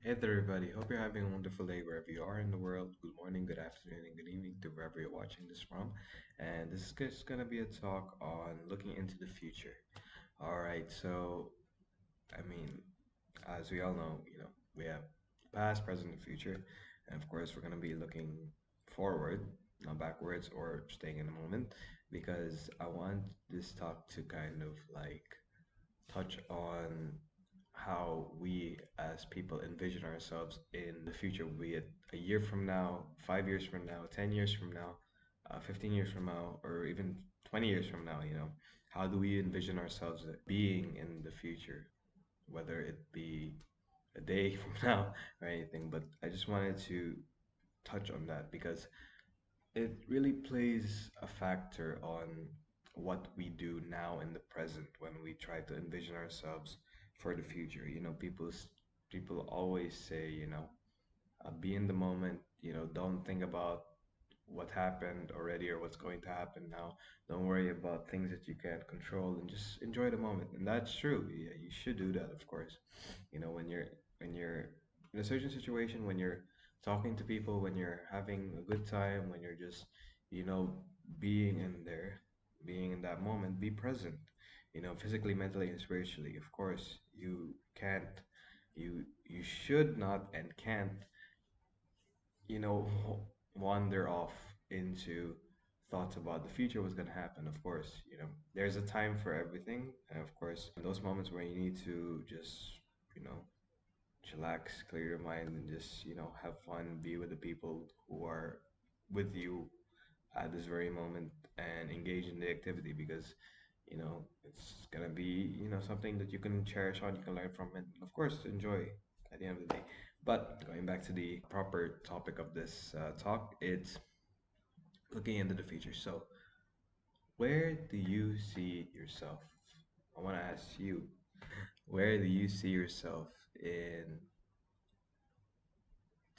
Hey there, everybody. Hope you're having a wonderful day wherever you are in the world. Good morning, good afternoon, and good evening to wherever you're watching this from. And this is just going to be a talk on looking into the future. All right, so I mean, as we all know, we have past, present, and future. And of course, we're going to be looking forward, not backwards or staying in the moment, because I want this talk to kind of like touch on how we as people envision ourselves in the future, be it a year from now, 5 years from now, 10 years from now, 15 years from now, or even 20 years from now, how do we envision ourselves being in the future, whether it be a day from now or anything. But I just wanted to touch on that because it really plays a factor on what we do now in the present when we try to envision ourselves for the future. People always say, be in the moment, don't think about what happened already or what's going to happen now. Don't worry about things that you can't control and just enjoy the moment. And that's true. Yeah, you should do that, of course. When you're in a certain situation, when you're talking to people, when you're having a good time, when you're just, you know, being in there, being in that moment, be present. Physically, mentally, and spiritually. Of course, you should not and can't you know, wander off into thoughts about the future, what's going to happen. Of course, there's a time for everything. And of course, in those moments where you need to just, you know, chillax, clear your mind, and just, have fun, be with the people who are with you at this very moment and engage in the activity because, it's going to be, something that you can cherish on, you can learn from, and of course, enjoy at the end of the day. But going back to the proper topic of this talk, it's looking into the future. So, where do you see yourself? I want to ask you, where do you see yourself in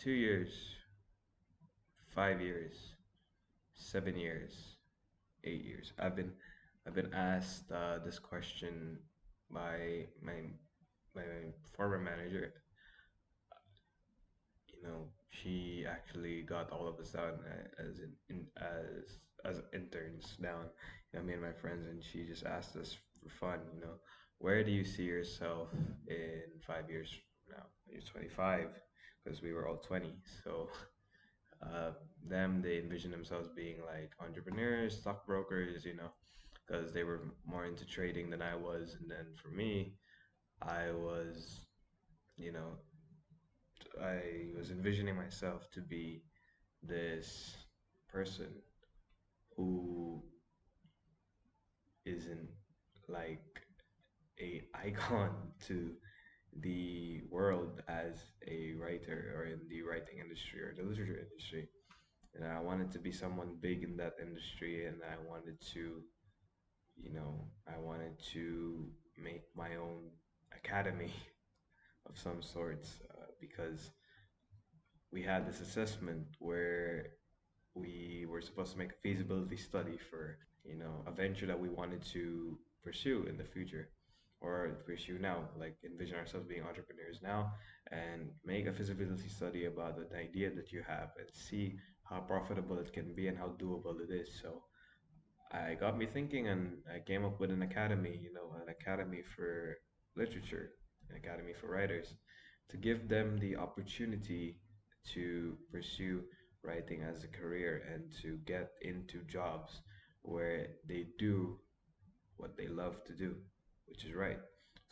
2 years, 5 years, 7 years, 8 years? I've been asked this question by my former manager. She actually got all of us down as interns down, me and my friends, and she just asked us for fun, where do you see yourself in 5 years from now? You're 25, because we were all 20. So, uh, they envision themselves being like entrepreneurs, stockbrokers, because they were more into trading than I was, and then for me, I was, you know, I was envisioning myself to be this person who isn't like a icon to the world as a writer or in the writing industry or the literature industry. And I wanted to be someone big in that industry, and I wanted to make my own academy of some sorts because we had this assessment where we were supposed to make a feasibility study for, a venture that we wanted to pursue in the future or pursue now, like envision ourselves being entrepreneurs now and make a feasibility study about the idea that you have and see how profitable it can be and how doable it is. So I got me thinking and I came up with an academy, an academy for literature, an academy for writers, to give them the opportunity to pursue writing as a career and to get into jobs where they do what they love to do, which is write.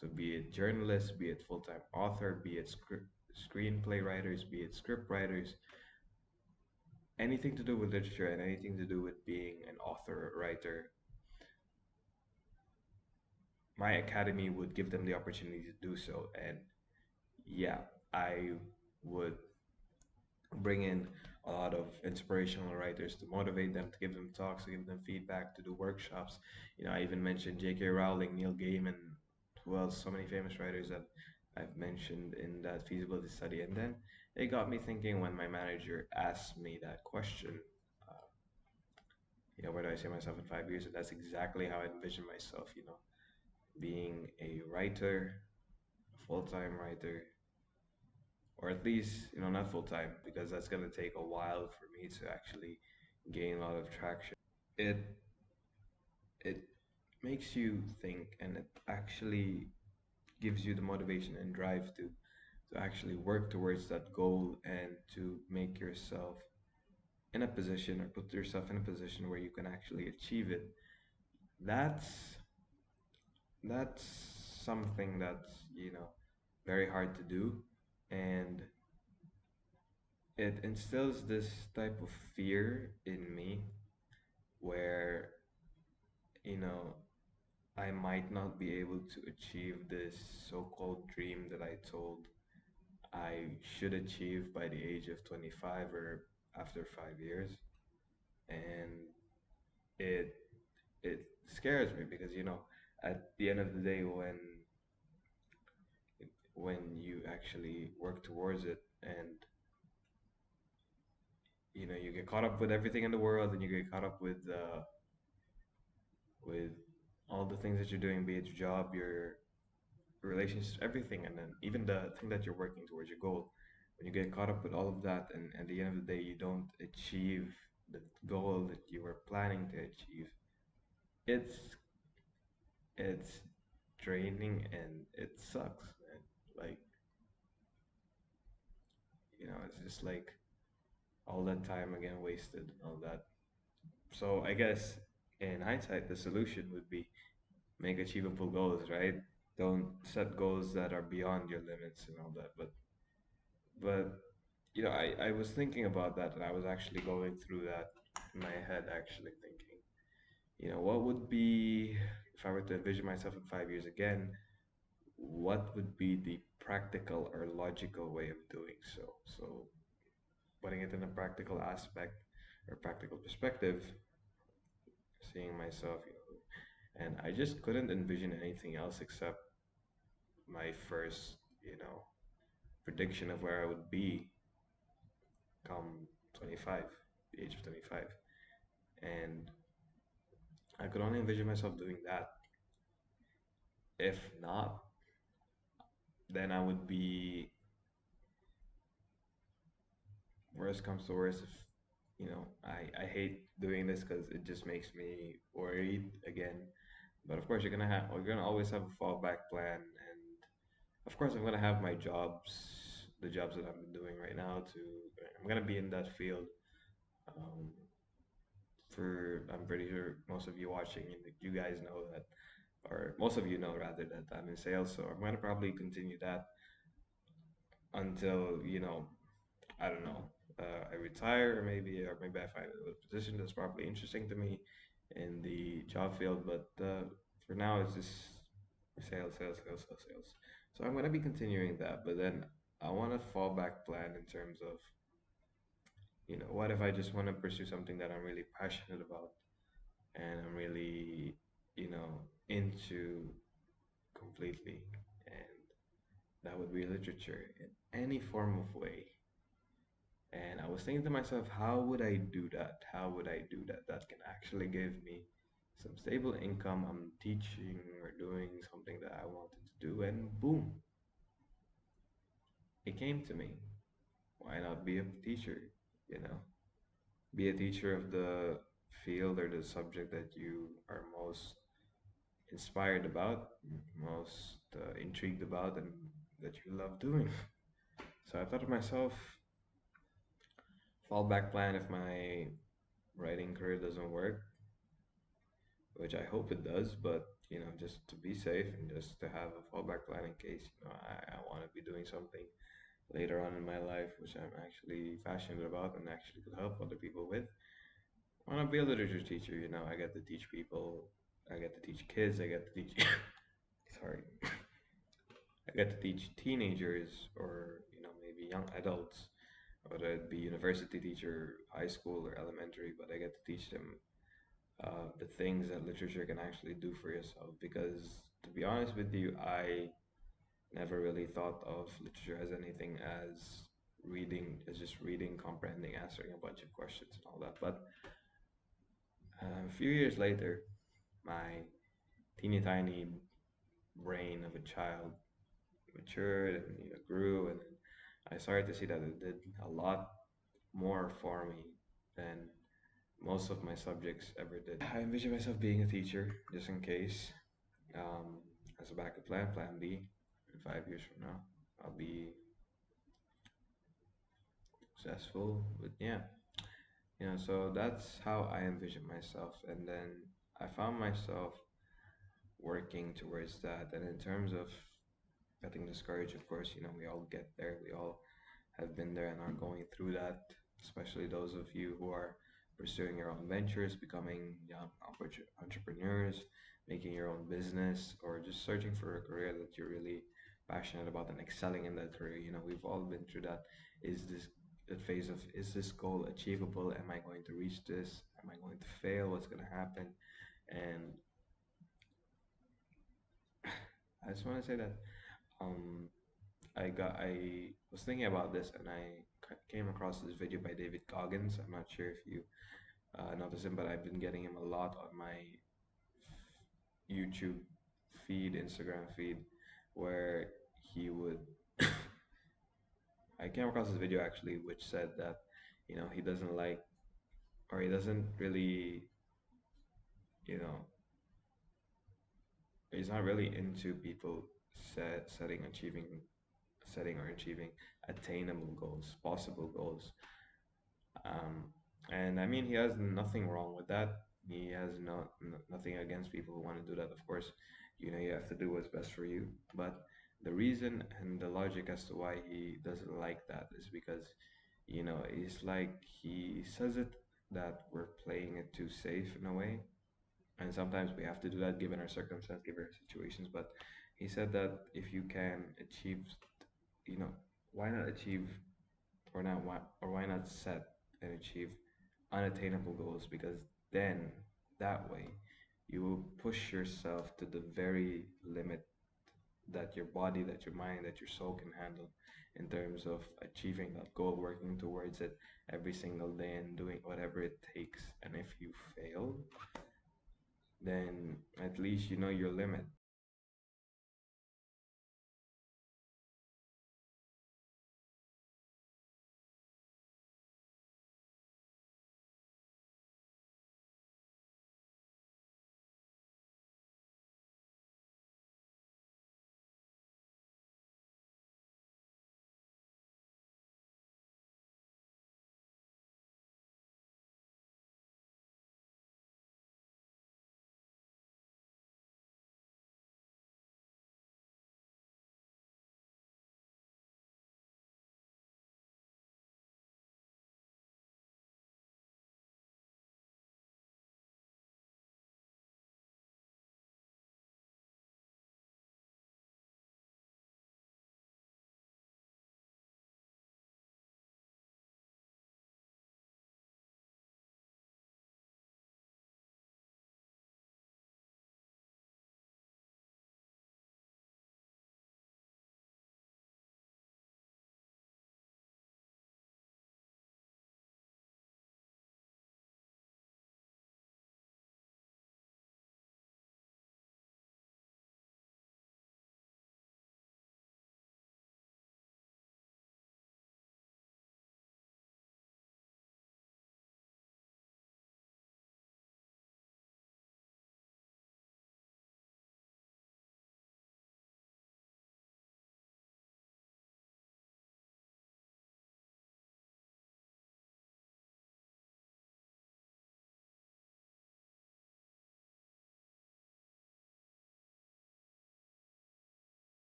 So be it journalists, be it full-time author, be it screenplay writers, be it script writers, anything to do with literature and anything to do with being an author or writer, my academy would give them the opportunity to do so. And yeah, I would bring in a lot of inspirational writers to motivate them, to give them talks, to give them feedback, to do workshops. I even mentioned J.K. Rowling, Neil Gaiman, who else? So many famous writers that I've mentioned in that feasibility study. And then it got me thinking when my manager asked me that question, uh, where do I see myself in 5 years? And that's exactly how I envision myself, being a writer, a full-time writer, or at least, not full time, because that's gonna take a while for me to actually gain a lot of traction. It it makes you think, and it actually gives you the motivation and drive to actually work towards that goal and to make yourself in a position, or put yourself in a position where you can actually achieve it. That's that's something that's very hard to do, and it instills this type of fear in me where you know I might not be able to achieve this so-called dream that I told I should achieve by the age of 25 or after 5 years. And it it scares me because at the end of the day, when you actually work towards it, and you get caught up with everything in the world, and you get caught up with all the things that you're doing, be it your job, your relationships, everything, and then even the thing that you're working towards, your goal. When you get caught up with all of that, and at the end of the day, you don't achieve the goal that you were planning to achieve, it's it's draining and it sucks, man. Like, it's just like all that time again wasted, all that. So I guess in hindsight, the solution would be make achievable goals, right? Don't set goals that are beyond your limits and all that. But I was thinking about that, and I was actually going through that in my head, actually thinking, what would be, if I were to envision myself in 5 years again, what would be the practical or logical way of doing so? So, putting it in a practical aspect or practical perspective, seeing myself, and I just couldn't envision anything else except my first, prediction of where I would be come 25, the age of 25. And I could only envision myself doing that. If not, then I would be, worst comes to worst, if, I hate doing this because it just makes me worried again. But of course, you're gonna always have a fallback plan, and of course, I'm gonna have my jobs, the jobs that I'm doing right now. I'm gonna be in that field. Um, I'm pretty sure most of you watching, you guys know that, or most of you know rather, that I'm in sales. So I'm gonna probably continue that until I don't know, I retire, or maybe I find a position that's probably interesting to me in the job field. But for now, it's just sales, sales, sales, sales, sales. So I'm gonna be continuing that, but then I want a fallback plan in terms of, what if I just want to pursue something that I'm really passionate about, and I'm really, into completely, and that would be literature in any form of way. And I was thinking to myself, how would I do that? How would I do that? That can actually give me some stable income. I'm teaching or doing something that I wanted to do, and boom, it came to me. Why not be a teacher? You know, be a teacher of the field or the subject that you are most inspired about, most intrigued about, and that you love doing. So I thought to myself, fallback plan if my writing career doesn't work, which I hope it does, but just to be safe and just to have a fallback plan in case, I want to be doing something later on in my life which I'm actually passionate about and actually could help other people with. I want to be a literature teacher, I get to teach people, I get to teach kids, I get to teach, sorry, I get to teach teenagers or, maybe young adults, whether it be university teacher, high school, or elementary, but I get to teach them the things that literature can actually do for yourself. Because to be honest with you, I never really thought of literature as anything as just reading, comprehending, answering a bunch of questions and all that. But a few years later, my teeny tiny brain of a child matured and grew, and I started to see that it did a lot more for me than most of my subjects ever did. I envision myself being a teacher, just in case, um, as a backup plan, plan B. In 5 years from now, I'll be successful. But yeah, so that's how I envision myself. And then I found myself working towards that. And in terms of getting discouraged, of course, we all get there. We all have been there and are going through that, especially those of you who are pursuing your own ventures, becoming young entrepreneurs, making your own business, or just searching for a career that you're really passionate about and excelling in that career. We've all been through that. Is this the phase of, is this goal achievable? Am I going to reach this? Am I going to fail? What's going to happen? And I just want to say that um, I was thinking about this and came across this video by David Goggins. I'm not sure if you notice him, but I've been getting him a lot on my YouTube feed, Instagram feed, where he would. I came across this video actually, which said that he doesn't like, or he doesn't really, you know he's not really into people setting or achieving attainable goals, possible goals. Um, and I mean, he has nothing wrong with that. He has nothing against people who want to do that. Of course, you have to do what's best for you. But the reason and the logic as to why he doesn't like that is because, it's like he says it that we're playing it too safe in a way. And sometimes we have to do that given our circumstance, given our situations. But he said that if you can achieve, you know, why not achieve, or why not set and achieve unattainable goals? Because then that way you will push yourself to the very limit that your body, that your mind, that your soul can handle, in terms of achieving that goal, working towards it every single day and doing whatever it takes. And if you fail, then at least you know your limit.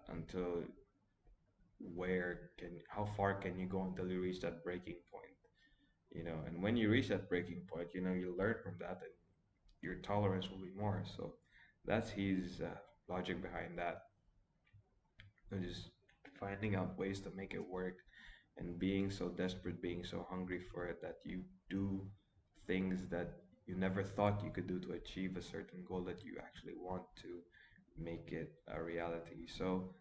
until how far can you go until you reach that breaking point, and when you reach that breaking point, you learn from that, and your tolerance will be more. So that's his logic behind that, and just finding out ways to make it work, and being so desperate, being so hungry for it that you do things that you never thought you could do to achieve a certain goal that you actually want to make it a reality. So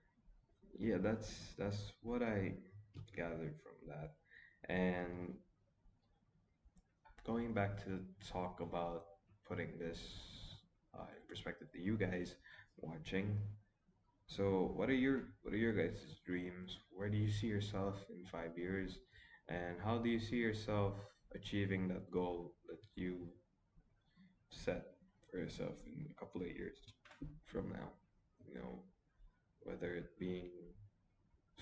yeah, that's what I gathered from that. And going back to talk about putting this in perspective to you guys watching. So what are your guys' dreams? Where do you see yourself in 5 years? And how do you see yourself achieving that goal that you set for yourself in a couple of years from now? You know, whether it being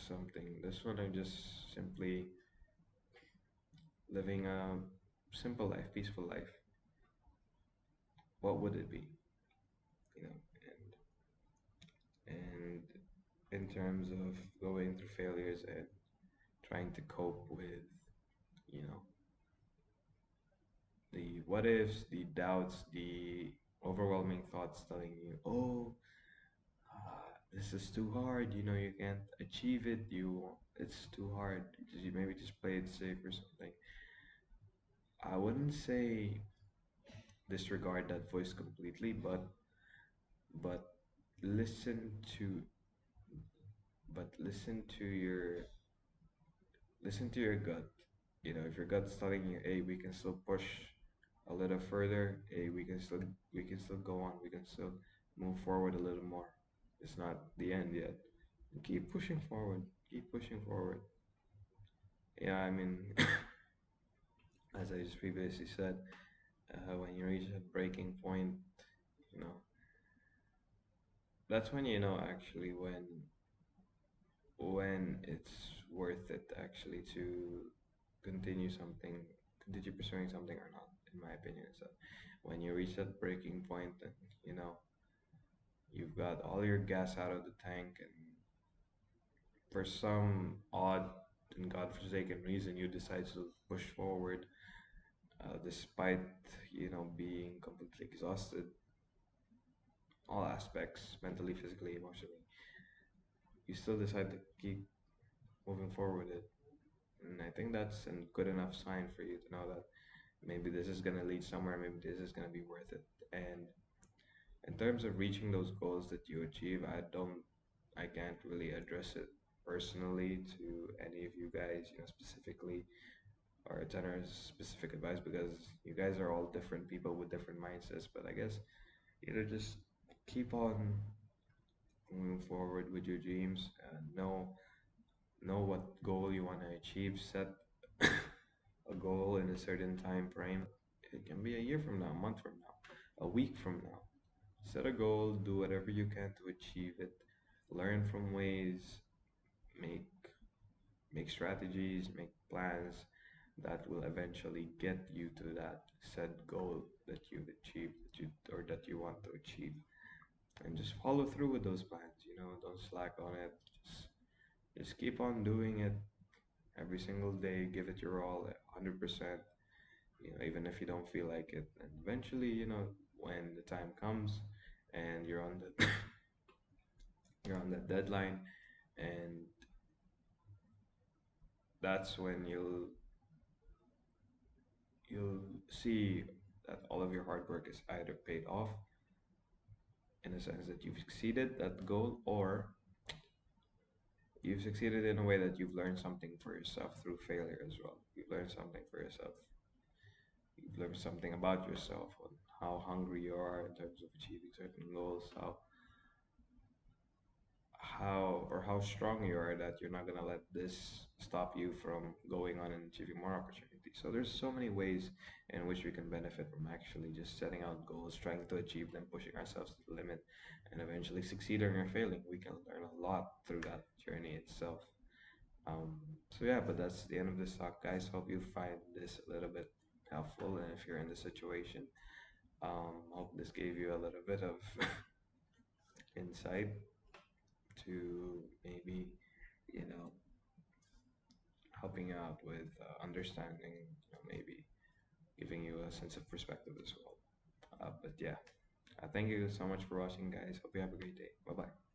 something, this one, or just simply living a simple life, peaceful life. What would it be? You know, and in terms of going through failures and trying to cope with, you know, the what ifs, the doubts, the overwhelming thoughts telling you, oh, this is too hard, you can't achieve it, it's too hard. You maybe just play it safe or something. I wouldn't say disregard that voice completely, but listen to but listen to your gut. If your gut's telling you, hey, we can still push a little further, hey, we can still go on, we can still move forward a little more. It's not the end yet. And keep pushing forward. Keep pushing forward. Yeah, I mean, as I just previously said, when you reach a breaking point, you know, that's when you know actually when it's worth it actually to continue something, continue pursuing something or not, in my opinion. So when you reach that breaking point and you know you've got all your gas out of the tank, and for some odd and godforsaken reason you decide to push forward, despite being completely exhausted, all aspects, mentally, physically, emotionally, you still decide to keep moving forward with it. And I think that's a good enough sign for you to know that maybe this is going to lead somewhere, maybe this is going to be worth it. And in terms of reaching those goals that you achieve, I can't really address it personally to any of you guys, specifically, or generous specific advice, because you guys are all different people with different mindsets. But I guess, just keep on moving forward with your dreams, and know what goal you want to achieve. Set a goal in a certain time frame. It can be a year from now, a month from now, a week from now. Set a goal, do whatever you can to achieve it. Learn from ways, make make strategies, make plans that will eventually get you to that set goal that you've achieved, that you want to achieve. And just follow through with those plans, don't slack on it. Just keep on doing it every single day, give it your all, 100%, even if you don't feel like it. And eventually, when the time comes and you're on that deadline, and that's when you'll see that all of your hard work is either paid off, in a sense that you've succeeded that goal, or you've succeeded in a way that you've learned something for yourself through failure as well. You've learned something for yourself. You've learned something about yourself, on how hungry you are in terms of achieving certain goals, how strong you are, that you're not going to let this stop you from going on and achieving more opportunities. So there's so many ways in which we can benefit from actually just setting out goals, trying to achieve them, pushing ourselves to the limit, and eventually succeeding or failing. We can learn a lot through that journey itself. So yeah, but that's the end of this talk, guys. Hope you find this a little bit helpful, and if you're in this situation, hope this gave you a little bit of insight to maybe, you know, helping out with understanding, maybe giving you a sense of perspective as well. But yeah, thank you so much for watching, guys. Hope you have a great day. Bye bye.